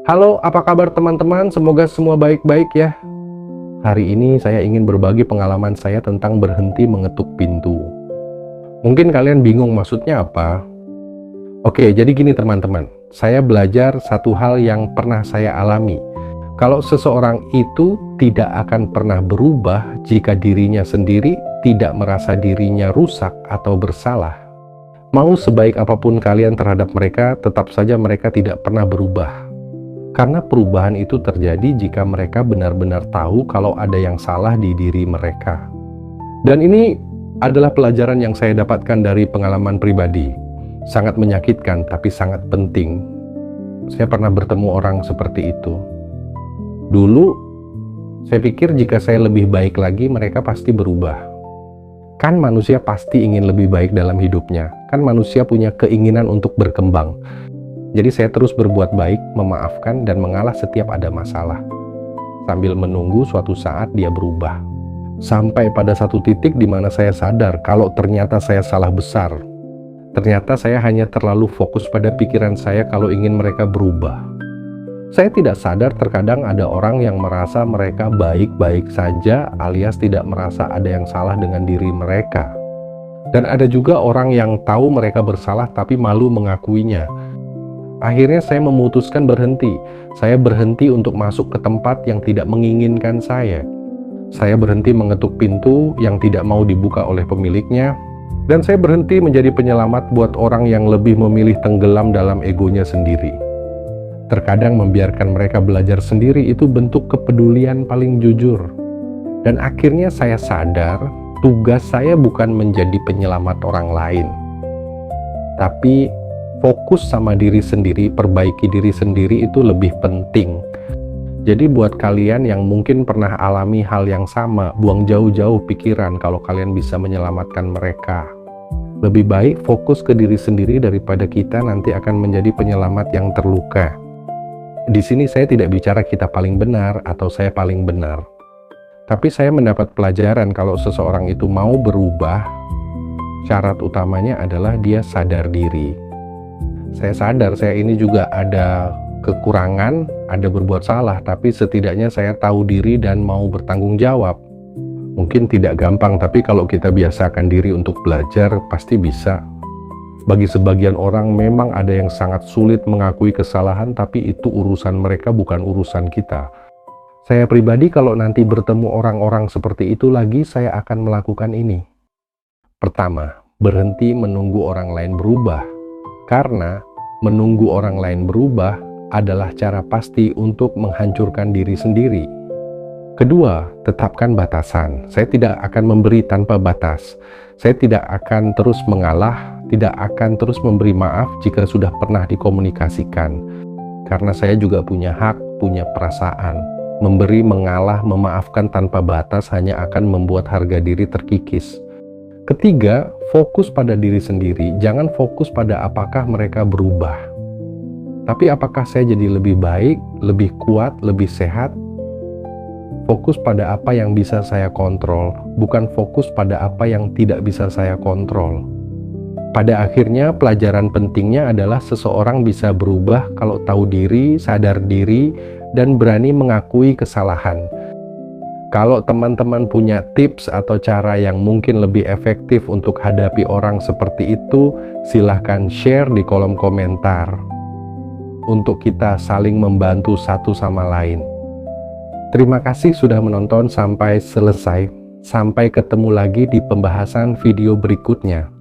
Halo, apa kabar teman-teman? Semoga semua baik-baik ya. Hari ini saya ingin berbagi pengalaman saya tentang berhenti mengetuk pintu. Mungkin kalian bingung maksudnya apa? Oke, jadi gini teman-teman. Saya belajar satu hal yang pernah saya alami. Kalau seseorang itu tidak akan pernah berubah jika dirinya sendiri tidak merasa dirinya rusak atau bersalah. Mau sebaik apapun kalian terhadap mereka, tetap saja mereka tidak pernah berubah. Karena perubahan itu terjadi jika mereka benar-benar tahu kalau ada yang salah di diri mereka. Dan ini adalah pelajaran yang saya dapatkan dari pengalaman pribadi. Sangat menyakitkan, tapi sangat penting. Saya pernah bertemu orang seperti itu. Dulu, saya pikir jika saya lebih baik lagi, mereka pasti berubah. Kan manusia pasti ingin lebih baik dalam hidupnya. Kan manusia punya keinginan untuk berkembang. Jadi saya terus berbuat baik, memaafkan, dan mengalah setiap ada masalah. Sambil menunggu suatu saat dia berubah. Sampai pada satu titik di mana saya sadar kalau ternyata saya salah besar. Ternyata saya hanya terlalu fokus pada pikiran saya kalau ingin mereka berubah. Saya tidak sadar terkadang ada orang yang merasa mereka baik-baik saja alias tidak merasa ada yang salah dengan diri mereka. Dan ada juga orang yang tahu mereka bersalah tapi malu mengakuinya. Akhirnya saya memutuskan berhenti. Saya berhenti untuk masuk ke tempat yang tidak menginginkan saya. Saya berhenti mengetuk pintu yang tidak mau dibuka oleh pemiliknya. Dan saya berhenti menjadi penyelamat buat orang yang lebih memilih tenggelam dalam egonya sendiri. Terkadang membiarkan mereka belajar sendiri itu bentuk kepedulian paling jujur. Dan akhirnya saya sadar, tugas saya bukan menjadi penyelamat orang lain. Tapi fokus sama diri sendiri, perbaiki diri sendiri itu lebih penting. Jadi buat kalian yang mungkin pernah alami hal yang sama, buang jauh-jauh pikiran kalau kalian bisa menyelamatkan mereka. Lebih baik fokus ke diri sendiri daripada kita nanti akan menjadi penyelamat yang terluka. Di sini saya tidak bicara kita paling benar atau saya paling benar. Tapi saya mendapat pelajaran kalau seseorang itu mau berubah, syarat utamanya adalah dia sadar diri. Saya sadar saya ini juga ada kekurangan, ada berbuat salah, tapi setidaknya saya tahu diri dan mau bertanggung jawab. Mungkin tidak gampang, tapi kalau kita biasakan diri untuk belajar, pasti bisa. Bagi sebagian orang memang ada yang sangat sulit mengakui kesalahan, tapi itu urusan mereka, bukan urusan kita. Saya pribadi kalau nanti bertemu orang-orang seperti itu lagi, saya akan melakukan ini. Pertama, berhenti menunggu orang lain berubah. Karena menunggu orang lain berubah adalah cara pasti untuk menghancurkan diri sendiri. Kedua, tetapkan batasan. Saya tidak akan memberi tanpa batas. Saya tidak akan terus mengalah, tidak akan terus memberi maaf jika sudah pernah dikomunikasikan. Karena saya juga punya hak, punya perasaan. Memberi, mengalah, memaafkan tanpa batas hanya akan membuat harga diri terkikis. Ketiga, fokus pada diri sendiri. Jangan fokus pada apakah mereka berubah. Tapi apakah saya jadi lebih baik, lebih kuat, lebih sehat? Fokus pada apa yang bisa saya kontrol, bukan fokus pada apa yang tidak bisa saya kontrol. Pada akhirnya, pelajaran pentingnya adalah seseorang bisa berubah kalau tahu diri, sadar diri, dan berani mengakui kesalahan. Kalau teman-teman punya tips atau cara yang mungkin lebih efektif untuk hadapi orang seperti itu, silahkan share di kolom komentar. Untuk kita saling membantu satu sama lain. Terima kasih sudah menonton sampai selesai. Sampai ketemu lagi di pembahasan video berikutnya.